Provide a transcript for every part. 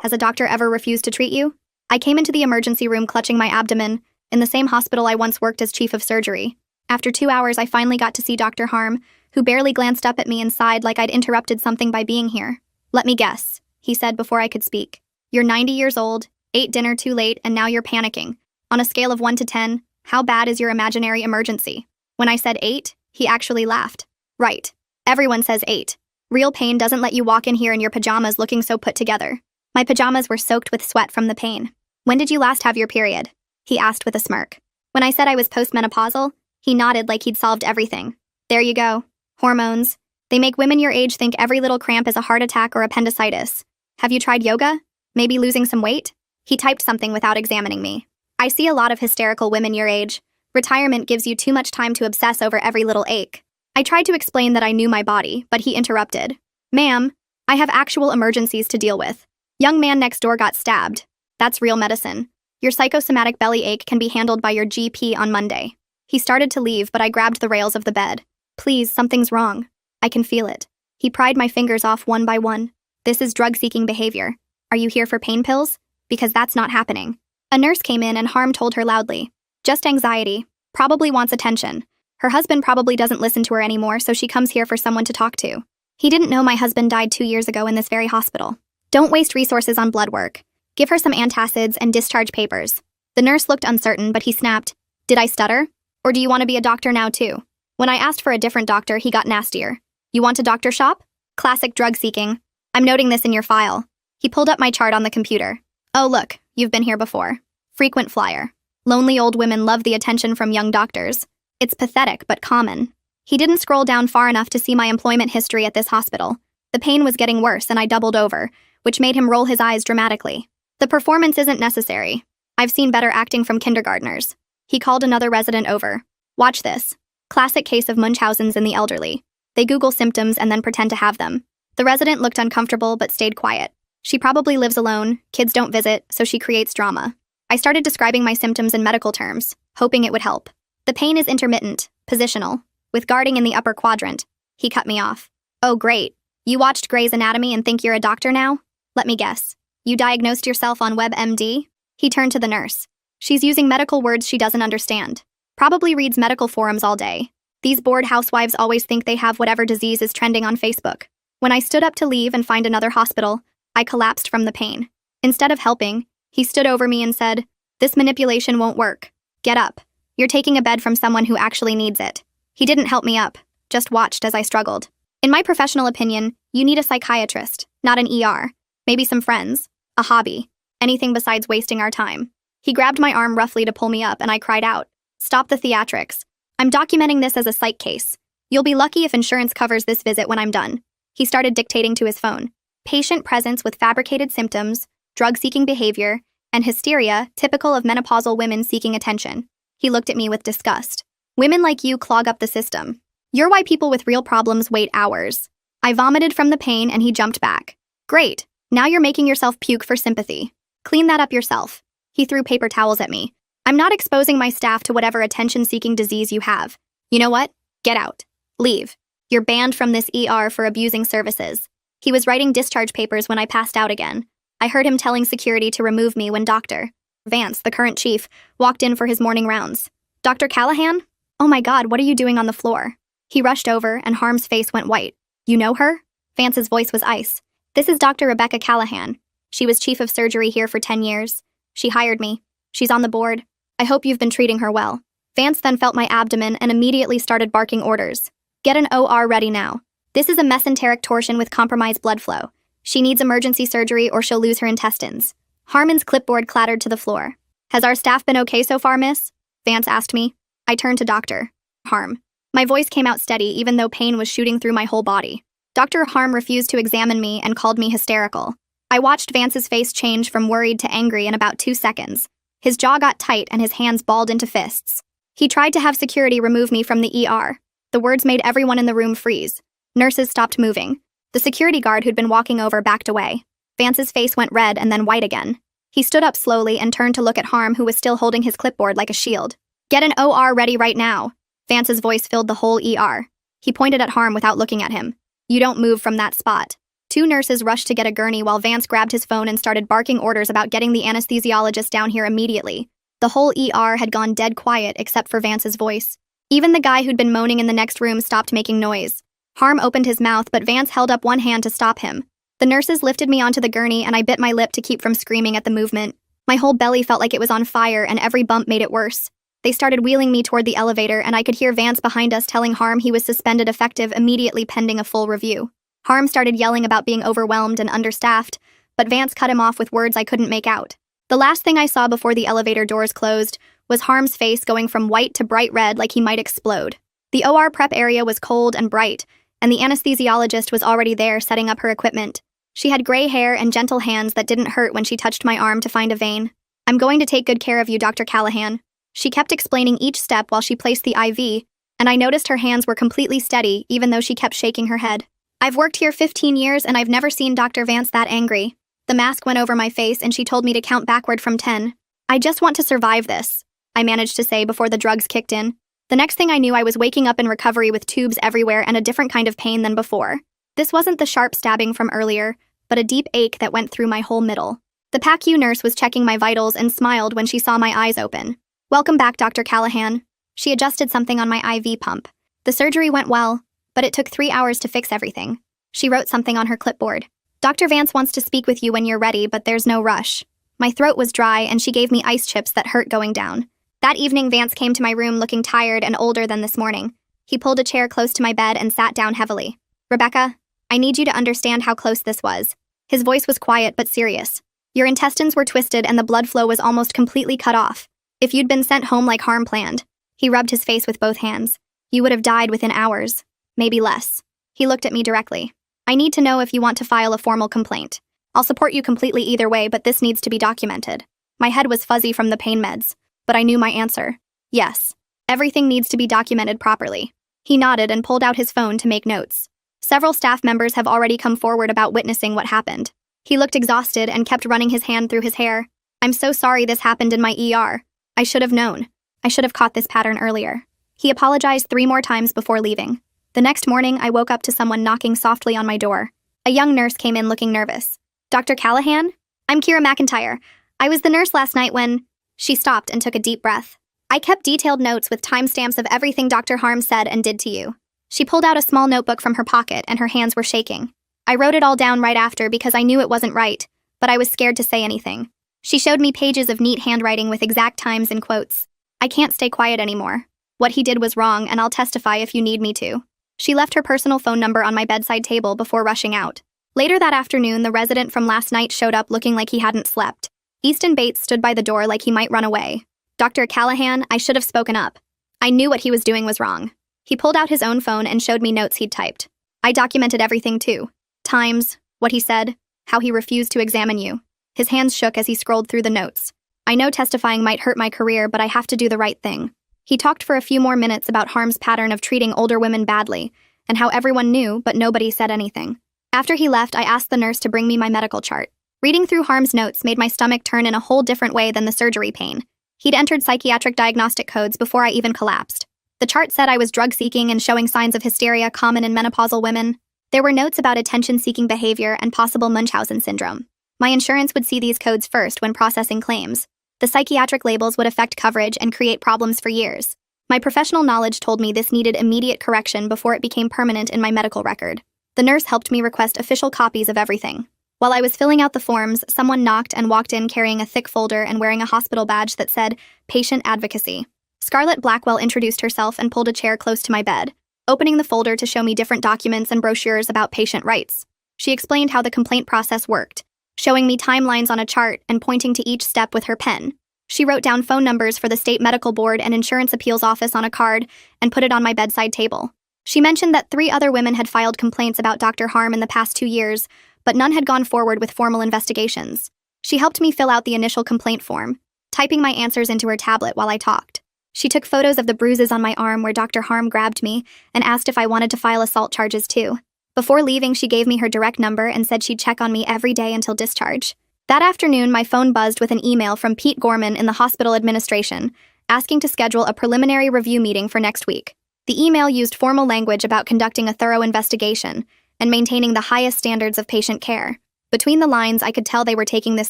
Has a doctor ever refused to treat you? I came into the emergency room clutching my abdomen, in the same hospital I once worked as chief of surgery. After 2 hours, I finally got to see Dr. Harm, who barely glanced up at me and sighed like I'd interrupted something by being here. Let me guess, he said before I could speak. You're 90 years old, ate dinner too late, and now you're panicking. On a scale of 1 to 10, how bad is your imaginary emergency? When I said 8, he actually laughed. Right. Everyone says 8. Real pain doesn't let you walk in here in your pajamas looking so put together. My pajamas were soaked with sweat from the pain. When did you last have your period? He asked with a smirk. When I said I was postmenopausal, he nodded like he'd solved everything. There you go. Hormones. They make women your age think every little cramp is a heart attack or appendicitis. Have you tried yoga? Maybe losing some weight? He typed something without examining me. I see a lot of hysterical women your age. Retirement gives you too much time to obsess over every little ache. I tried to explain that I knew my body, but he interrupted. Ma'am, I have actual emergencies to deal with. Young man next door got stabbed. That's real medicine. Your psychosomatic belly ache can be handled by your GP on Monday. He started to leave, but I grabbed the rails of the bed. Please, something's wrong. I can feel it. He pried my fingers off one by one. This is drug-seeking behavior. Are you here for pain pills? Because that's not happening. A nurse came in and Harm told her loudly. Just anxiety. Probably wants attention. Her husband probably doesn't listen to her anymore, so she comes here for someone to talk to. He didn't know my husband died 2 years ago in this very hospital. Don't waste resources on blood work. Give her some antacids and discharge papers. The nurse looked uncertain, but he snapped. Did I stutter? Or do you want to be a doctor now too? When I asked for a different doctor, he got nastier. You want a doctor shop? Classic drug seeking. I'm noting this in your file. He pulled up my chart on the computer. Oh look, you've been here before. Frequent flyer. Lonely old women love the attention from young doctors. It's pathetic, but common. He didn't scroll down far enough to see my employment history at this hospital. The pain was getting worse and I doubled over, which made him roll his eyes dramatically. The performance isn't necessary. I've seen better acting from kindergartners. He called another resident over. Watch this. Classic case of Munchausen's in the elderly. They Google symptoms and then pretend to have them. The resident looked uncomfortable but stayed quiet. She probably lives alone, kids don't visit, so she creates drama. I started describing my symptoms in medical terms, hoping it would help. The pain is intermittent, positional, with guarding in the upper quadrant. He cut me off. Oh great. You watched Grey's Anatomy and think you're a doctor now? Let me guess. You diagnosed yourself on WebMD? He turned to the nurse. She's using medical words she doesn't understand. Probably reads medical forums all day. These bored housewives always think they have whatever disease is trending on Facebook. When I stood up to leave and find another hospital, I collapsed from the pain. Instead of helping, he stood over me and said, "This manipulation won't work. Get up. You're taking a bed from someone who actually needs it." He didn't help me up, just watched as I struggled. In my professional opinion, you need a psychiatrist, not an ER. Maybe some friends, a hobby, anything besides wasting our time. He grabbed my arm roughly to pull me up and I cried out, "Stop the theatrics. I'm documenting this as a psych case. You'll be lucky if insurance covers this visit when I'm done." He started dictating to his phone. Patient presence with fabricated symptoms, drug-seeking behavior, and hysteria typical of menopausal women seeking attention. He looked at me with disgust. Women like you clog up the system. You're why people with real problems wait hours. I vomited from the pain and he jumped back. Great. Now you're making yourself puke for sympathy. Clean that up yourself. He threw paper towels at me. I'm not exposing my staff to whatever attention-seeking disease you have. You know what? Get out. Leave. You're banned from this ER for abusing services. He was writing discharge papers when I passed out again. I heard him telling security to remove me when Dr. Vance, the current chief, walked in for his morning rounds. "Dr. Callahan? Oh my God, what are you doing on the floor?" He rushed over and Harm's face went white. "You know her?" Vance's voice was ice. "This is Dr. Rebecca Callahan. She was chief of surgery here for 10 years. She hired me. She's on the board. I hope you've been treating her well." Vance then felt my abdomen and immediately started barking orders. "Get an OR ready now. This is a mesenteric torsion with compromised blood flow. She needs emergency surgery or she'll lose her intestines." Harmon's clipboard clattered to the floor. "Has our staff been okay so far, miss?" Vance asked me. I turned to Dr. Harm. My voice came out steady even though pain was shooting through my whole body. Dr. Harm refused to examine me and called me hysterical. I watched Vance's face change from worried to angry in about 2 seconds. His jaw got tight and his hands balled into fists. He tried to have security remove me from the ER. The words made everyone in the room freeze. Nurses stopped moving. The security guard who'd been walking over backed away. Vance's face went red and then white again. He stood up slowly and turned to look at Harm, who was still holding his clipboard like a shield. "Get an OR ready right now." Vance's voice filled the whole ER. He pointed at Harm without looking at him. "You don't move from that spot." Two nurses rushed to get a gurney while Vance grabbed his phone and started barking orders about getting the anesthesiologist down here immediately. The whole ER had gone dead quiet except for Vance's voice. Even the guy who'd been moaning in the next room stopped making noise. Harm opened his mouth, but Vance held up one hand to stop him. The nurses lifted me onto the gurney and I bit my lip to keep from screaming at the movement. My whole belly felt like it was on fire and every bump made it worse. They started wheeling me toward the elevator and I could hear Vance behind us telling Harm he was suspended effective immediately pending a full review. Harm started yelling about being overwhelmed and understaffed, but Vance cut him off with words I couldn't make out. The last thing I saw before the elevator doors closed was Harm's face going from white to bright red like he might explode. The OR prep area was cold and bright, and the anesthesiologist was already there setting up her equipment. She had gray hair and gentle hands that didn't hurt when she touched my arm to find a vein. "I'm going to take good care of you, Dr. Callahan." She kept explaining each step while she placed the IV, and I noticed her hands were completely steady even though she kept shaking her head. "I've worked here 15 years and I've never seen Dr. Vance that angry." The mask went over my face and she told me to count backward from 10. "I just want to survive this," I managed to say before the drugs kicked in. The next thing I knew, I was waking up in recovery with tubes everywhere and a different kind of pain than before. This wasn't the sharp stabbing from earlier, but a deep ache that went through my whole middle. The PACU nurse was checking my vitals and smiled when she saw my eyes open. "Welcome back, Dr. Callahan." She adjusted something on my IV pump. "The surgery went well, but it took 3 hours to fix everything." She wrote something on her clipboard. "Dr. Vance wants to speak with you when you're ready, but there's no rush." My throat was dry and she gave me ice chips that hurt going down. That evening, Vance came to my room looking tired and older than this morning. He pulled a chair close to my bed and sat down heavily. "Rebecca, I need you to understand how close this was." His voice was quiet but serious. "Your intestines were twisted and the blood flow was almost completely cut off. If you'd been sent home like Harm planned," he rubbed his face with both hands, "you would have died within hours, maybe less." He looked at me directly. "I need to know if you want to file a formal complaint. I'll support you completely either way, but this needs to be documented." My head was fuzzy from the pain meds, but I knew my answer. Yes. Everything needs to be documented properly. He nodded and pulled out his phone to make notes. Several staff members have already come forward about witnessing what happened. He looked exhausted and kept running his hand through his hair. "I'm so sorry this happened in my ER. I should have known. I should have caught this pattern earlier." He apologized 3 more times before leaving. The next morning, I woke up to someone knocking softly on my door. A young nurse came in looking nervous. "Dr. Callahan? I'm Kira McIntyre. I was the nurse last night when—" She stopped and took a deep breath. "I kept detailed notes with timestamps of everything Dr. Harm said and did to you." She pulled out a small notebook from her pocket and her hands were shaking. I wrote it all down right after because I knew it wasn't right, but I was scared to say anything. She showed me pages of neat handwriting with exact times and quotes. "I can't stay quiet anymore. What he did was wrong and I'll testify if you need me to." She left her personal phone number on my bedside table before rushing out. Later that afternoon, the resident from last night showed up looking like he hadn't slept. Easton Bates stood by the door like he might run away. "Dr. Callahan, I should have spoken up. I knew what he was doing was wrong." He pulled out his own phone and showed me notes he'd typed. I documented everything too. Times, what he said, how he refused to examine you. His hands shook as he scrolled through the notes. "I know testifying might hurt my career, but I have to do the right thing." He talked for a few more minutes about Harm's pattern of treating older women badly, and how everyone knew, but nobody said anything. After he left, I asked the nurse to bring me my medical chart. Reading through Harm's notes made my stomach turn in a whole different way than the surgery pain. He'd entered psychiatric diagnostic codes before I even collapsed. The chart said I was drug-seeking and showing signs of hysteria common in menopausal women. There were notes about attention-seeking behavior and possible Munchausen syndrome. My insurance would see these codes first when processing claims. The psychiatric labels would affect coverage and create problems for years. My professional knowledge told me this needed immediate correction before it became permanent in my medical record. The nurse helped me request official copies of everything. While I was filling out the forms, someone knocked and walked in carrying a thick folder and wearing a hospital badge that said, "Patient Advocacy." Scarlett Blackwell introduced herself and pulled a chair close to my bed, opening the folder to show me different documents and brochures about patient rights. She explained how the complaint process worked, showing me timelines on a chart and pointing to each step with her pen. She wrote down phone numbers for the State Medical Board and Insurance Appeals Office on a card and put it on my bedside table. She mentioned that 3 other women had filed complaints about Dr. Harm in the past 2 years, but none had gone forward with formal investigations. She helped me fill out the initial complaint form, typing my answers into her tablet while I talked. She took photos of the bruises on my arm where Dr. Harm grabbed me and asked if I wanted to file assault charges too. Before leaving, she gave me her direct number and said she'd check on me every day until discharge. That afternoon, my phone buzzed with an email from Pete Gorman in the hospital administration, asking to schedule a preliminary review meeting for next week. The email used formal language about conducting a thorough investigation, and maintaining the highest standards of patient care. Between the lines, I could tell they were taking this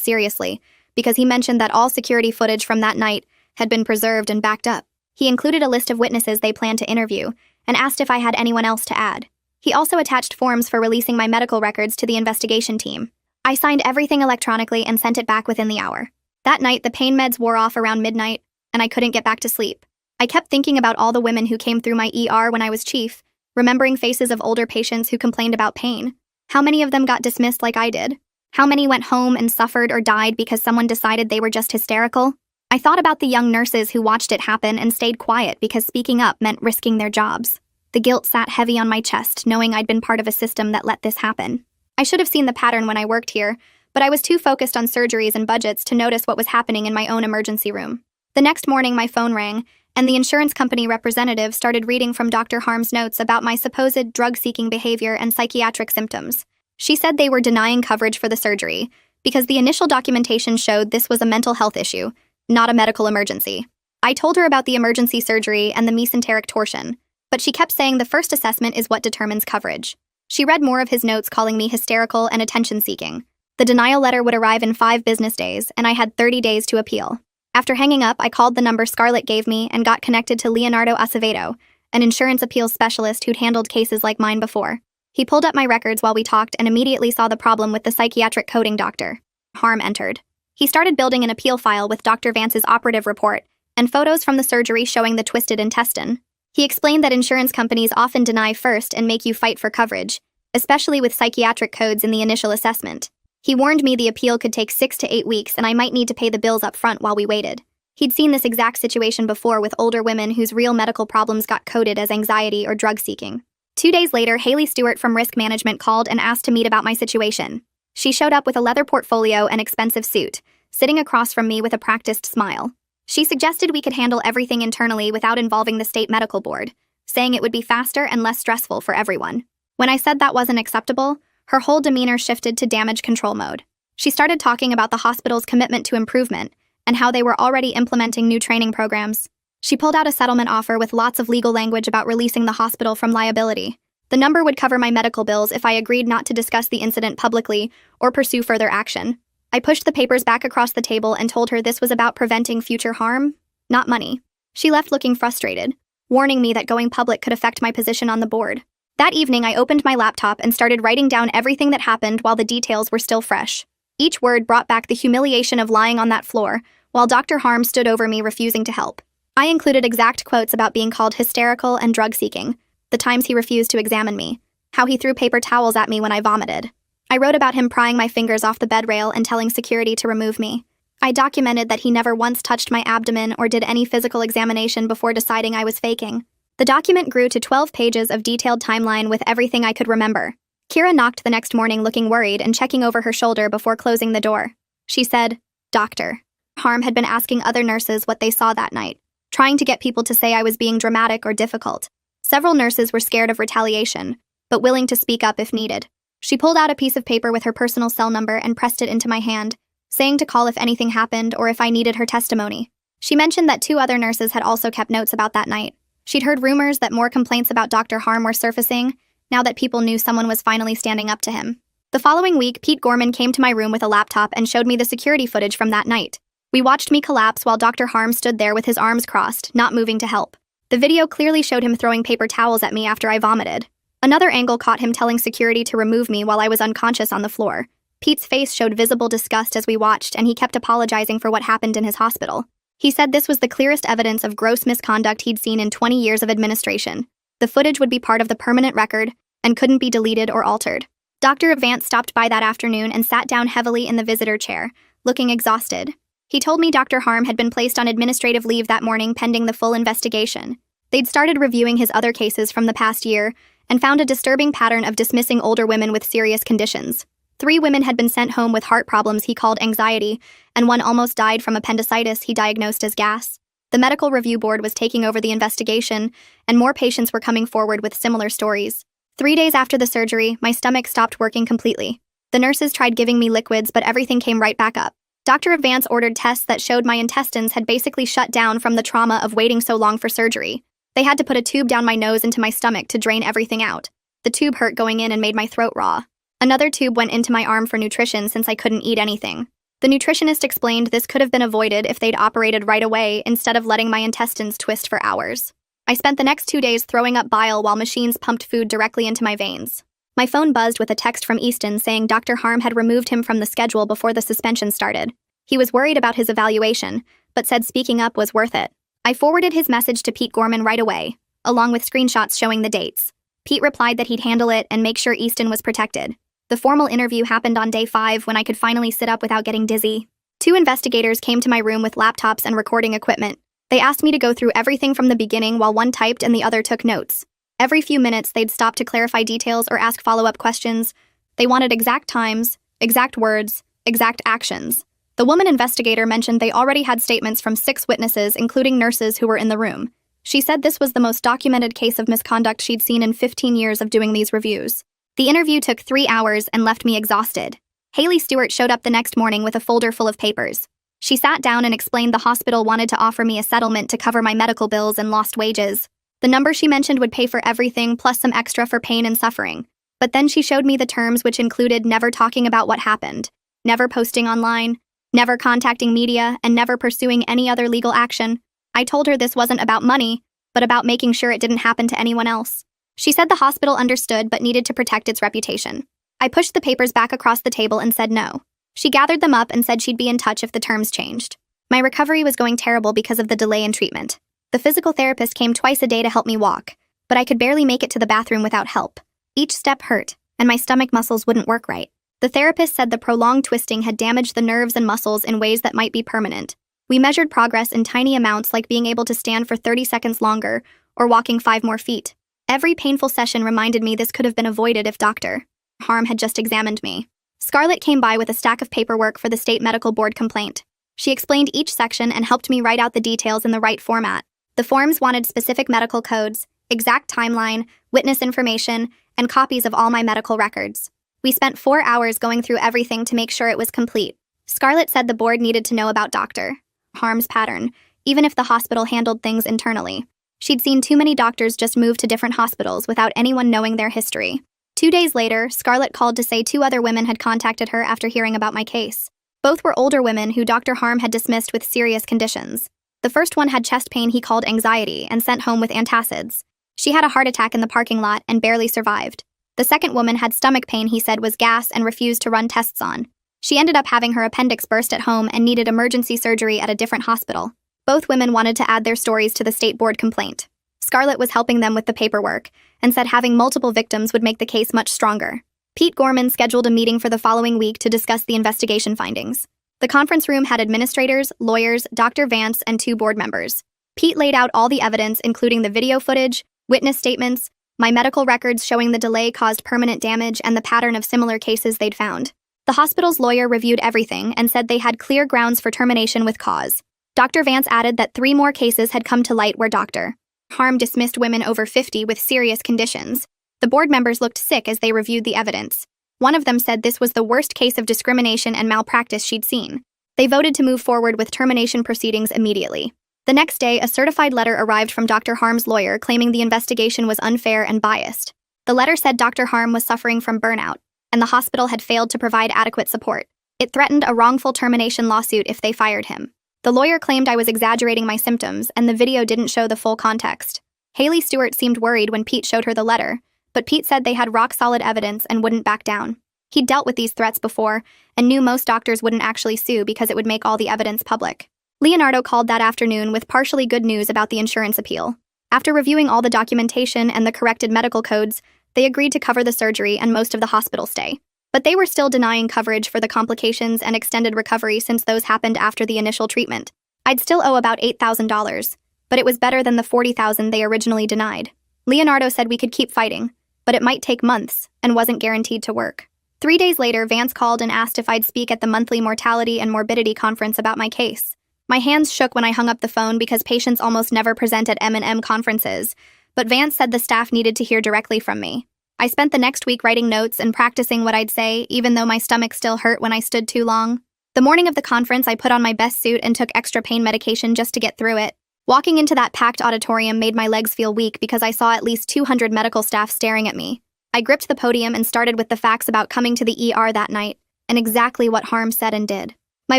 seriously, because he mentioned that all security footage from that night had been preserved and backed up. He included a list of witnesses they planned to interview and asked if I had anyone else to add. He also attached forms for releasing my medical records to the investigation team. I signed everything electronically and sent it back within the hour. That night, the pain meds wore off around midnight, and I couldn't get back to sleep. I kept thinking about all the women who came through my ER when I was chief, remembering faces of older patients who complained about pain. How many of them got dismissed like I did? How many went home and suffered or died because someone decided they were just hysterical? I thought about the young nurses who watched it happen and stayed quiet because speaking up meant risking their jobs. The guilt sat heavy on my chest, knowing I'd been part of a system that let this happen. I should have seen the pattern when I worked here, but I was too focused on surgeries and budgets to notice what was happening in my own emergency room. The next morning, my phone rang, and the insurance company representative started reading from Dr. Harm's notes about my supposed drug-seeking behavior and psychiatric symptoms. She said they were denying coverage for the surgery because the initial documentation showed this was a mental health issue, not a medical emergency. I told her about the emergency surgery and the mesenteric torsion, but she kept saying the first assessment is what determines coverage. She read more of his notes calling me hysterical and attention-seeking. The denial letter would arrive in 5 business days, and I had 30 days to appeal. After hanging up, I called the number Scarlett gave me and got connected to Leonardo Acevedo, an insurance appeals specialist who'd handled cases like mine before. He pulled up my records while we talked and immediately saw the problem with the psychiatric coding doctor. Harm entered. He started building an appeal file with Dr. Vance's operative report and photos from the surgery showing the twisted intestine. He explained that insurance companies often deny first and make you fight for coverage, especially with psychiatric codes in the initial assessment. He warned me the appeal could take 6 to 8 weeks and I might need to pay the bills up front while we waited. He'd seen this exact situation before with older women whose real medical problems got coded as anxiety or drug seeking. 2 days later, Haley Stewart from Risk Management called and asked to meet about my situation. She showed up with a leather portfolio and expensive suit, sitting across from me with a practiced smile. She suggested we could handle everything internally without involving the state medical board, saying it would be faster and less stressful for everyone. When I said that wasn't acceptable, her whole demeanor shifted to damage control mode. She started talking about the hospital's commitment to improvement and how they were already implementing new training programs. She pulled out a settlement offer with lots of legal language about releasing the hospital from liability. The number would cover my medical bills if I agreed not to discuss the incident publicly or pursue further action. I pushed the papers back across the table and told her this was about preventing future harm, not money. She left looking frustrated, warning me that going public could affect my position on the board. That evening, I opened my laptop and started writing down everything that happened while the details were still fresh. Each word brought back the humiliation of lying on that floor, while Dr. Harm stood over me refusing to help. I included exact quotes about being called hysterical and drug-seeking, the times he refused to examine me, how he threw paper towels at me when I vomited. I wrote about him prying my fingers off the bed rail and telling security to remove me. I documented that he never once touched my abdomen or did any physical examination before deciding I was faking. The document grew to 12 pages of detailed timeline with everything I could remember. Kira knocked the next morning looking worried and checking over her shoulder before closing the door. She said, "Doctor." Harm had been asking other nurses what they saw that night, trying to get people to say I was being dramatic or difficult. Several nurses were scared of retaliation, but willing to speak up if needed. She pulled out a piece of paper with her personal cell number and pressed it into my hand, saying to call if anything happened or if I needed her testimony. She mentioned that 2 other nurses had also kept notes about that night. She'd heard rumors that more complaints about Dr. Harm were surfacing, now that people knew someone was finally standing up to him. The following week, Pete Gorman came to my room with a laptop and showed me the security footage from that night. We watched me collapse while Dr. Harm stood there with his arms crossed, not moving to help. The video clearly showed him throwing paper towels at me after I vomited. Another angle caught him telling security to remove me while I was unconscious on the floor. Pete's face showed visible disgust as we watched, and he kept apologizing for what happened in his hospital. He said this was the clearest evidence of gross misconduct he'd seen in 20 years of administration. The footage would be part of the permanent record and couldn't be deleted or altered. Dr. Vance stopped by that afternoon and sat down heavily in the visitor chair, looking exhausted. He told me Dr. Harm had been placed on administrative leave that morning pending the full investigation. They'd started reviewing his other cases from the past year and found a disturbing pattern of dismissing older women with serious conditions. 3 women had been sent home with heart problems he called anxiety, and 1 almost died from appendicitis he diagnosed as gas. The medical review board was taking over the investigation, and more patients were coming forward with similar stories. 3 days after the surgery, my stomach stopped working completely. The nurses tried giving me liquids, but everything came right back up. Dr. Vance ordered tests that showed my intestines had basically shut down from the trauma of waiting so long for surgery. They had to put a tube down my nose into my stomach to drain everything out. The tube hurt going in and made my throat raw. Another tube went into my arm for nutrition since I couldn't eat anything. The nutritionist explained this could have been avoided if they'd operated right away instead of letting my intestines twist for hours. I spent the next 2 days throwing up bile while machines pumped food directly into my veins. My phone buzzed with a text from Easton saying Dr. Harm had removed him from the schedule before the suspension started. He was worried about his evaluation, but said speaking up was worth it. I forwarded his message to Pete Gorman right away, along with screenshots showing the dates. Pete replied that he'd handle it and make sure Easton was protected. The formal interview happened on day 5 when I could finally sit up without getting dizzy. 2 investigators came to my room with laptops and recording equipment. They asked me to go through everything from the beginning while one typed and the other took notes. Every few minutes, they'd stop to clarify details or ask follow-up questions. They wanted exact times, exact words, exact actions. The woman investigator mentioned they already had statements from 6 witnesses, including nurses who were in the room. She said this was the most documented case of misconduct she'd seen in 15 years of doing these reviews. The interview took 3 hours and left me exhausted. Haley Stewart showed up the next morning with a folder full of papers. She sat down and explained the hospital wanted to offer me a settlement to cover my medical bills and lost wages. The number she mentioned would pay for everything plus some extra for pain and suffering. But then she showed me the terms, which included never talking about what happened, never posting online, never contacting media, and never pursuing any other legal action. I told her this wasn't about money, but about making sure it didn't happen to anyone else. She said the hospital understood but needed to protect its reputation. I pushed the papers back across the table and said no. She gathered them up and said she'd be in touch if the terms changed. My recovery was going terrible because of the delay in treatment. The physical therapist came twice a day to help me walk, but I could barely make it to the bathroom without help. Each step hurt, and my stomach muscles wouldn't work right. The therapist said the prolonged twisting had damaged the nerves and muscles in ways that might be permanent. We measured progress in tiny amounts, like being able to stand for 30 seconds longer or walking 5 more feet. Every painful session reminded me this could have been avoided if Dr. Harm had just examined me. Scarlett came by with a stack of paperwork for the state medical board complaint. She explained each section and helped me write out the details in the right format. The forms wanted specific medical codes, exact timeline, witness information, and copies of all my medical records. We spent 4 hours going through everything to make sure it was complete. Scarlett said the board needed to know about Dr. Harm's pattern, even if the hospital handled things internally. She'd seen too many doctors just move to different hospitals without anyone knowing their history. 2 days later, Scarlett called to say 2 other women had contacted her after hearing about my case. Both were older women who Dr. Harm had dismissed with serious conditions. The first one had chest pain he called anxiety and sent home with antacids. She had a heart attack in the parking lot and barely survived. The second woman had stomach pain he said was gas and refused to run tests on. She ended up having her appendix burst at home and needed emergency surgery at a different hospital. Both women wanted to add their stories to the state board complaint. Scarlett was helping them with the paperwork and said having multiple victims would make the case much stronger. Pete Gorman scheduled a meeting for the following week to discuss the investigation findings. The conference room had administrators, lawyers, Dr. Vance, and 2 board members. Pete laid out all the evidence, including the video footage, witness statements, my medical records showing the delay caused permanent damage, and the pattern of similar cases they'd found. The hospital's lawyer reviewed everything and said they had clear grounds for termination with cause. Dr. Vance added that 3 more cases had come to light where Dr. Harm dismissed women over 50 with serious conditions. The board members looked sick as they reviewed the evidence. One of them said this was the worst case of discrimination and malpractice she'd seen. They voted to move forward with termination proceedings immediately. The next day, a certified letter arrived from Dr. Harm's lawyer claiming the investigation was unfair and biased. The letter said Dr. Harm was suffering from burnout, and the hospital had failed to provide adequate support. It threatened a wrongful termination lawsuit if they fired him. The lawyer claimed I was exaggerating my symptoms, and the video didn't show the full context. Haley Stewart seemed worried when Pete showed her the letter, but Pete said they had rock-solid evidence and wouldn't back down. He'd dealt with these threats before, and knew most doctors wouldn't actually sue because it would make all the evidence public. Leonardo called that afternoon with partially good news about the insurance appeal. After reviewing all the documentation and the corrected medical codes, they agreed to cover the surgery and most of the hospital stay. But they were still denying coverage for the complications and extended recovery since those happened after the initial treatment. I'd still owe about $8,000, but it was better than the $40,000 they originally denied. Leonardo said we could keep fighting, but it might take months and wasn't guaranteed to work. 3 days later, Vance called and asked if I'd speak at the monthly mortality and morbidity conference about my case. My hands shook when I hung up the phone because patients almost never present at M&M conferences, but Vance said the staff needed to hear directly from me. I spent the next week writing notes and practicing what I'd say, even though my stomach still hurt when I stood too long. The morning of the conference, I put on my best suit and took extra pain medication just to get through it. Walking into that packed auditorium made my legs feel weak because I saw at least 200 medical staff staring at me. I gripped the podium and started with the facts about coming to the ER that night, and exactly what Harm said and did. My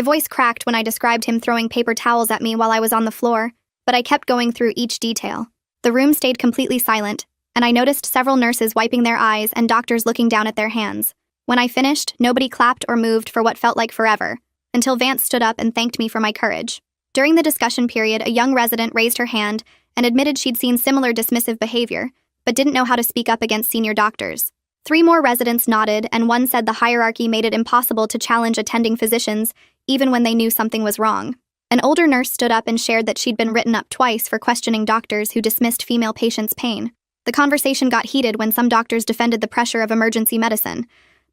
voice cracked when I described him throwing paper towels at me while I was on the floor, but I kept going through each detail. The room stayed completely silent, and I noticed several nurses wiping their eyes and doctors looking down at their hands. When I finished, nobody clapped or moved for what felt like forever, until Vance stood up and thanked me for my courage. During the discussion period, a young resident raised her hand and admitted she'd seen similar dismissive behavior, but didn't know how to speak up against senior doctors. 3 more residents nodded, and one said the hierarchy made it impossible to challenge attending physicians, even when they knew something was wrong. An older nurse stood up and shared that she'd been written up twice for questioning doctors who dismissed female patients' pain. The conversation got heated when some doctors defended the pressure of emergency medicine,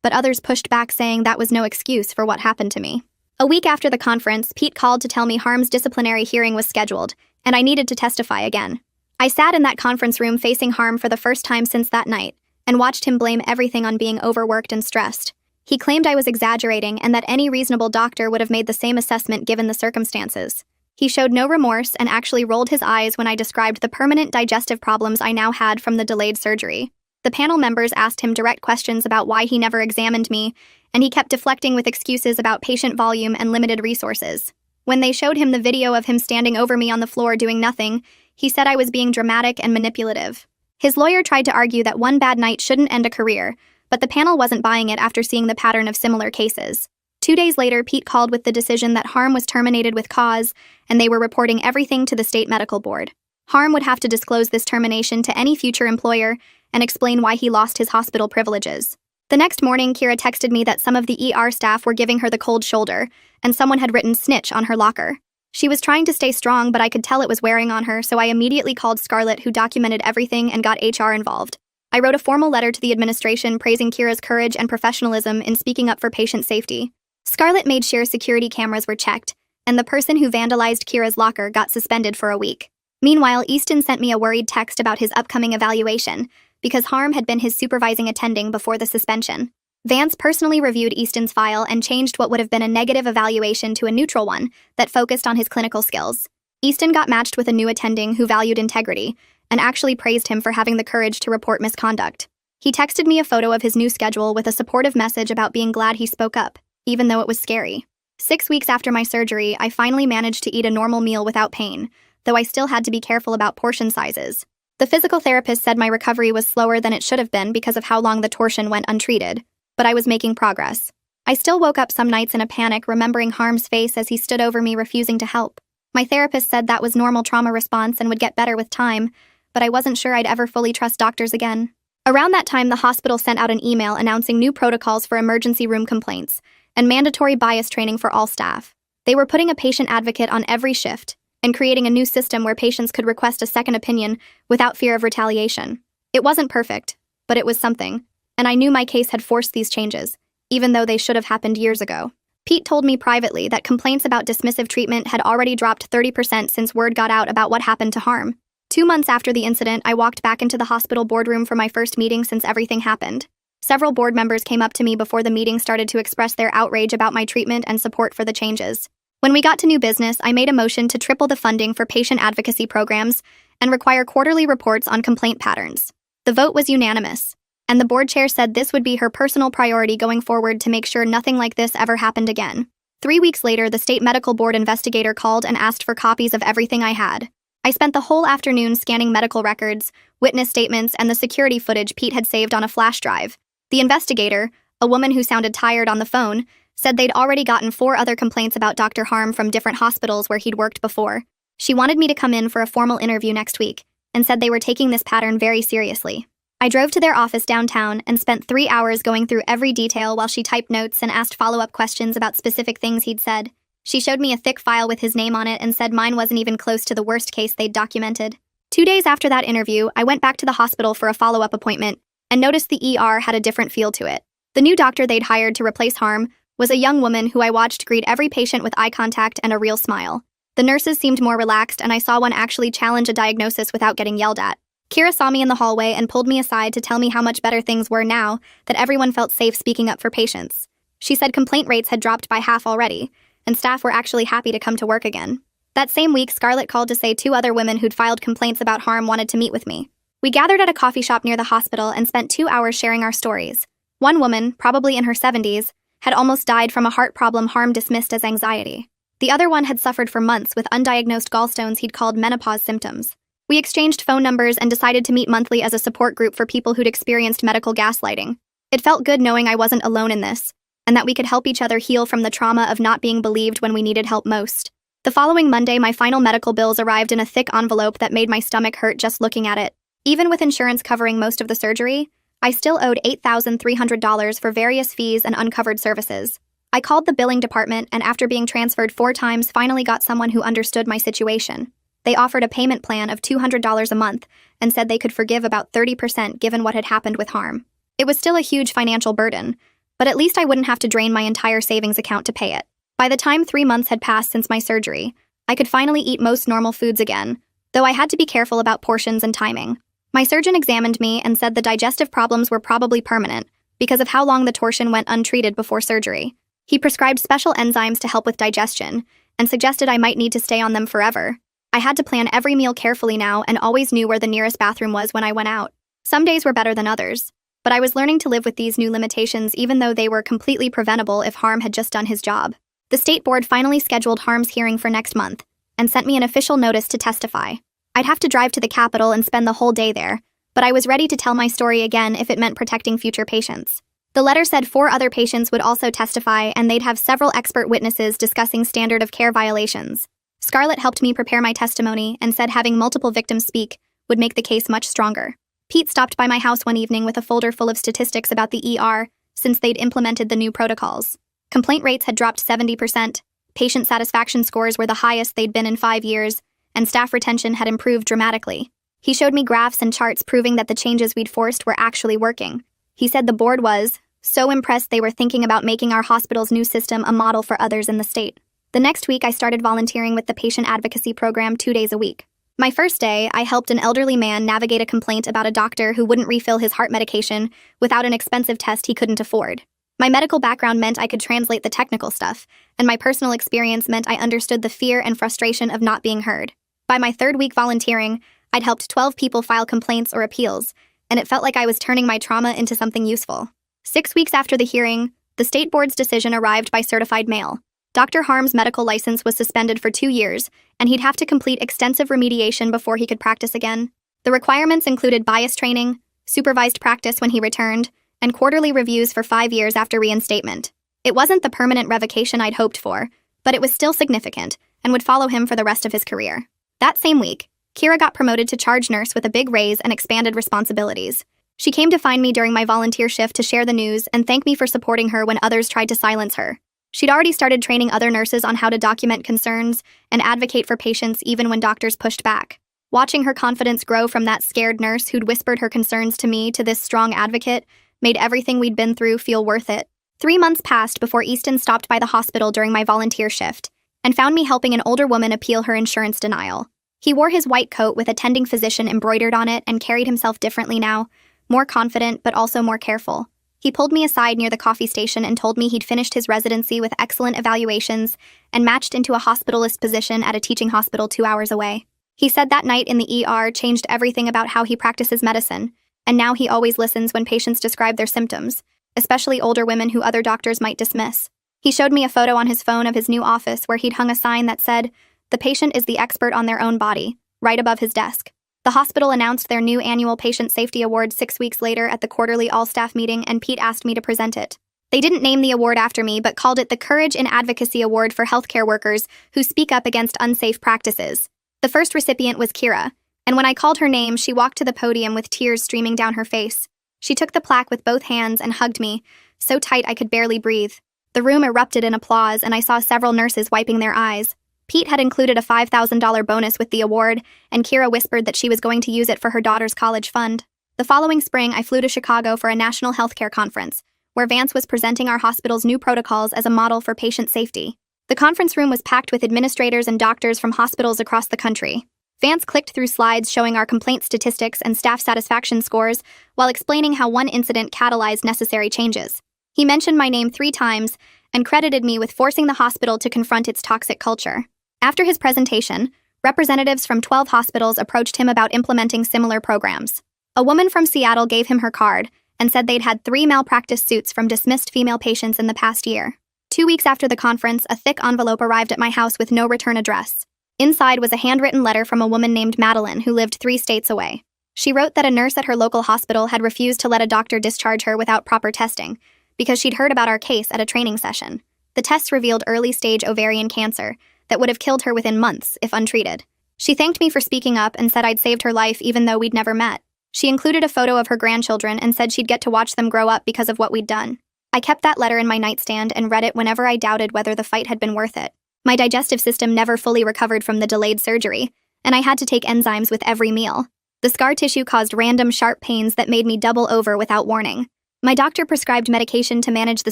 but others pushed back saying that was no excuse for what happened to me. A week after the conference, Pete called to tell me Harm's disciplinary hearing was scheduled, and I needed to testify again. I sat in that conference room facing Harm for the first time since that night, and watched him blame everything on being overworked and stressed. He claimed I was exaggerating and that any reasonable doctor would have made the same assessment given the circumstances. He showed no remorse and actually rolled his eyes when I described the permanent digestive problems I now had from the delayed surgery. The panel members asked him direct questions about why he never examined me, and he kept deflecting with excuses about patient volume and limited resources. When they showed him the video of him standing over me on the floor doing nothing, he said I was being dramatic and manipulative. His lawyer tried to argue that one bad night shouldn't end a career, but the panel wasn't buying it after seeing the pattern of similar cases. 2 days later, Pete called with the decision that Harm was terminated with cause, and they were reporting everything to the state medical board. Harm would have to disclose this termination to any future employer and explain why he lost his hospital privileges. The next morning, Kira texted me that some of the ER staff were giving her the cold shoulder, and someone had written "snitch" on her locker. She was trying to stay strong, but I could tell it was wearing on her, so I immediately called Scarlett, who documented everything and got HR involved. I wrote a formal letter to the administration praising Kira's courage and professionalism in speaking up for patient safety. Scarlett made sure security cameras were checked, and the person who vandalized Kira's locker got suspended for a week. Meanwhile, Easton sent me a worried text about his upcoming evaluation, because Harm had been his supervising attending before the suspension. Vance personally reviewed Easton's file and changed what would have been a negative evaluation to a neutral one that focused on his clinical skills. Easton got matched with a new attending who valued integrity, and actually praised him for having the courage to report misconduct. He texted me a photo of his new schedule with a supportive message about being glad he spoke up, even though it was scary. 6 weeks after my surgery, I finally managed to eat a normal meal without pain, though I still had to be careful about portion sizes. The physical therapist said my recovery was slower than it should have been because of how long the torsion went untreated, but I was making progress. I still woke up some nights in a panic, remembering Harm's face as he stood over me refusing to help. My therapist said that was normal trauma response and would get better with time, but I wasn't sure I'd ever fully trust doctors again. Around that time, the hospital sent out an email announcing new protocols for emergency room complaints and mandatory bias training for all staff. They were putting a patient advocate on every shift and creating a new system where patients could request a second opinion without fear of retaliation. It wasn't perfect, but it was something, and I knew my case had forced these changes, even though they should have happened years ago. Pete told me privately that complaints about dismissive treatment had already dropped 30% since word got out about what happened to Harm. 2 months after the incident, I walked back into the hospital boardroom for my first meeting since everything happened. Several board members came up to me before the meeting started to express their outrage about my treatment and support for the changes. When we got to new business, I made a motion to triple the funding for patient advocacy programs and require quarterly reports on complaint patterns. The vote was unanimous, and the board chair said this would be her personal priority going forward to make sure nothing like this ever happened again. 3 weeks later, the state medical board investigator called and asked for copies of everything I had. I spent the whole afternoon scanning medical records, witness statements, and the security footage Pete had saved on a flash drive. The investigator, a woman who sounded tired on the phone, said they'd already gotten 4 other complaints about Dr. Harm from different hospitals where he'd worked before. She wanted me to come in for a formal interview next week, and said they were taking this pattern very seriously. I drove to their office downtown and spent 3 hours going through every detail while she typed notes and asked follow-up questions about specific things he'd said. She showed me a thick file with his name on it and said mine wasn't even close to the worst case they'd documented. 2 days after that interview, I went back to the hospital for a follow-up appointment and noticed the ER had a different feel to it. The new doctor they'd hired to replace Harm was a young woman who I watched greet every patient with eye contact and a real smile. The nurses seemed more relaxed, and I saw one actually challenge a diagnosis without getting yelled at. Kira saw me in the hallway and pulled me aside to tell me how much better things were now that everyone felt safe speaking up for patients. She said complaint rates had dropped by half already, and staff were actually happy to come to work again. That same week, Scarlett called to say 2 other women who'd filed complaints about Harm wanted to meet with me. We gathered at a coffee shop near the hospital and spent 2 hours sharing our stories. One woman, probably in her 70s, had almost died from a heart problem Harm dismissed as anxiety. The other one had suffered for months with undiagnosed gallstones he'd called menopause symptoms. We exchanged phone numbers and decided to meet monthly as a support group for people who'd experienced medical gaslighting. It felt good knowing I wasn't alone in this, and that we could help each other heal from the trauma of not being believed when we needed help most. The following Monday, my final medical bills arrived in a thick envelope that made my stomach hurt just looking at it. Even with insurance covering most of the surgery, I still owed $8,300 for various fees and uncovered services. I called the billing department and after being transferred 4 times finally got someone who understood my situation. They offered a payment plan of $200 a month and said they could forgive about 30% given what had happened with Harm. It was still a huge financial burden, but at least I wouldn't have to drain my entire savings account to pay it. By the time 3 months had passed since my surgery, I could finally eat most normal foods again, though I had to be careful about portions and timing. My surgeon examined me and said the digestive problems were probably permanent because of how long the torsion went untreated before surgery. He prescribed special enzymes to help with digestion and suggested I might need to stay on them forever. I had to plan every meal carefully now and always knew where the nearest bathroom was when I went out. Some days were better than others, but I was learning to live with these new limitations even though they were completely preventable if Harm had just done his job. The state board finally scheduled Harm's hearing for next month and sent me an official notice to testify. I'd have to drive to the Capitol and spend the whole day there, but I was ready to tell my story again if it meant protecting future patients. The letter said 4 other patients would also testify and they'd have several expert witnesses discussing standard of care violations. Scarlett helped me prepare my testimony and said having multiple victims speak would make the case much stronger. Pete stopped by my house one evening with a folder full of statistics about the ER since they'd implemented the new protocols. Complaint rates had dropped 70%, patient satisfaction scores were the highest they'd been in 5 years, and staff retention had improved dramatically. He showed me graphs and charts proving that the changes we'd forced were actually working. He said the board was so impressed they were thinking about making our hospital's new system a model for others in the state. The next week, I started volunteering with the patient advocacy program 2 days a week. My first day, I helped an elderly man navigate a complaint about a doctor who wouldn't refill his heart medication without an expensive test he couldn't afford. My medical background meant I could translate the technical stuff, and my personal experience meant I understood the fear and frustration of not being heard. By my 3rd week volunteering, I'd helped 12 people file complaints or appeals, and it felt like I was turning my trauma into something useful. 6 weeks after the hearing, the state board's decision arrived by certified mail. Dr. Harm's medical license was suspended for 2 years, and he'd have to complete extensive remediation before he could practice again. The requirements included bias training, supervised practice when he returned, and quarterly reviews for 5 years after reinstatement. It wasn't the permanent revocation I'd hoped for, but it was still significant and would follow him for the rest of his career. That same week, Kira got promoted to charge nurse with a big raise and expanded responsibilities. She came to find me during my volunteer shift to share the news and thank me for supporting her when others tried to silence her. She'd already started training other nurses on how to document concerns and advocate for patients even when doctors pushed back. Watching her confidence grow from that scared nurse who'd whispered her concerns to me to this strong advocate made everything we'd been through feel worth it. 3 months passed before Easton stopped by the hospital during my volunteer shift and found me helping an older woman appeal her insurance denial. He wore his white coat with attending physician embroidered on it and carried himself differently now, more confident but also more careful. He pulled me aside near the coffee station and told me he'd finished his residency with excellent evaluations and matched into a hospitalist position at a teaching hospital 2 hours away. He said that night in the ER changed everything about how he practices medicine, and now he always listens when patients describe their symptoms, especially older women who other doctors might dismiss. He showed me a photo on his phone of his new office where he'd hung a sign that said, "The patient is the expert on their own body," right above his desk. The hospital announced their new annual Patient Safety Award 6 weeks later at the quarterly all-staff meeting, and Pete asked me to present it. They didn't name the award after me, but called it the Courage in Advocacy Award for healthcare workers who speak up against unsafe practices. The first recipient was Kira, and when I called her name, she walked to the podium with tears streaming down her face. She took the plaque with both hands and hugged me, so tight I could barely breathe. The room erupted in applause, and I saw several nurses wiping their eyes. Pete had included a $5,000 bonus with the award, and Kira whispered that she was going to use it for her daughter's college fund. The following spring, I flew to Chicago for a national healthcare conference, where Vance was presenting our hospital's new protocols as a model for patient safety. The conference room was packed with administrators and doctors from hospitals across the country. Vance clicked through slides showing our complaint statistics and staff satisfaction scores while explaining how one incident catalyzed necessary changes. He mentioned my name 3 times and credited me with forcing the hospital to confront its toxic culture. After his presentation, representatives from 12 hospitals approached him about implementing similar programs. A woman from Seattle gave him her card and said they'd had 3 malpractice suits from dismissed female patients in the past year. 2 weeks after the conference, a thick envelope arrived at my house with no return address. Inside was a handwritten letter from a woman named Madeline who lived 3 states away. She wrote that a nurse at her local hospital had refused to let a doctor discharge her without proper testing because she'd heard about our case at a training session. The tests revealed early-stage ovarian cancer that would have killed her within months if untreated. She thanked me for speaking up and said I'd saved her life even though we'd never met. She included a photo of her grandchildren and said she'd get to watch them grow up because of what we'd done. I kept that letter in my nightstand and read it whenever I doubted whether the fight had been worth it. My digestive system never fully recovered from the delayed surgery, and I had to take enzymes with every meal. The scar tissue caused random sharp pains that made me double over without warning. My doctor prescribed medication to manage the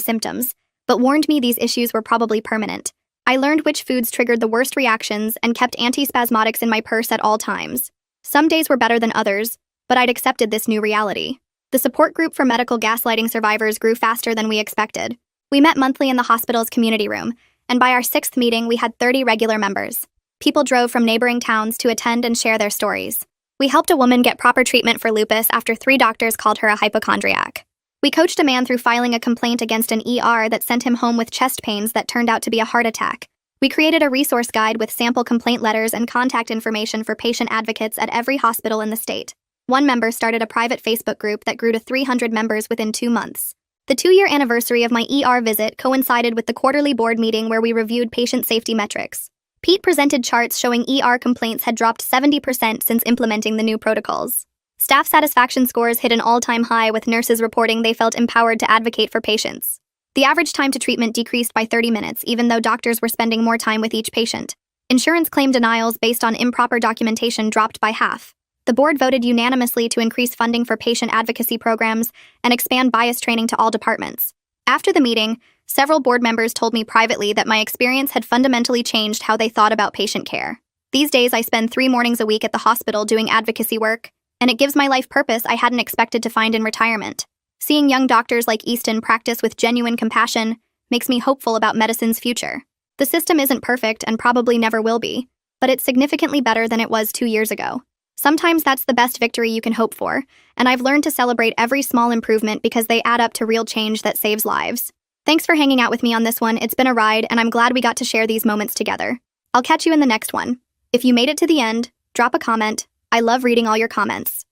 symptoms, but warned me these issues were probably permanent. I learned which foods triggered the worst reactions and kept antispasmodics in my purse at all times. Some days were better than others, but I'd accepted this new reality. The support group for medical gaslighting survivors grew faster than we expected. We met monthly in the hospital's community room, and by our 6th meeting, we had 30 regular members. People drove from neighboring towns to attend and share their stories. We helped a woman get proper treatment for lupus after 3 doctors called her a hypochondriac. We coached a man through filing a complaint against an ER that sent him home with chest pains that turned out to be a heart attack. We created a resource guide with sample complaint letters and contact information for patient advocates at every hospital in the state. One member started a private Facebook group that grew to 300 members within 2 months. The 2-year anniversary of my ER visit coincided with the quarterly board meeting where we reviewed patient safety metrics. Pete presented charts showing ER complaints had dropped 70% since implementing the new protocols. Staff satisfaction scores hit an all-time high, with nurses reporting they felt empowered to advocate for patients. The average time to treatment decreased by 30 minutes, even though doctors were spending more time with each patient. Insurance claim denials based on improper documentation dropped by half. The board voted unanimously to increase funding for patient advocacy programs and expand bias training to all departments. After the meeting, several board members told me privately that my experience had fundamentally changed how they thought about patient care. These days, I spend 3 mornings a week at the hospital doing advocacy work, and it gives my life purpose I hadn't expected to find in retirement. Seeing young doctors like Easton practice with genuine compassion makes me hopeful about medicine's future. The system isn't perfect and probably never will be, but it's significantly better than it was 2 years ago. Sometimes that's the best victory you can hope for, and I've learned to celebrate every small improvement because they add up to real change that saves lives. Thanks for hanging out with me on this one. It's been a ride, and I'm glad we got to share these moments together. I'll catch you in the next one. If you made it to the end, drop a comment. I love reading all your comments.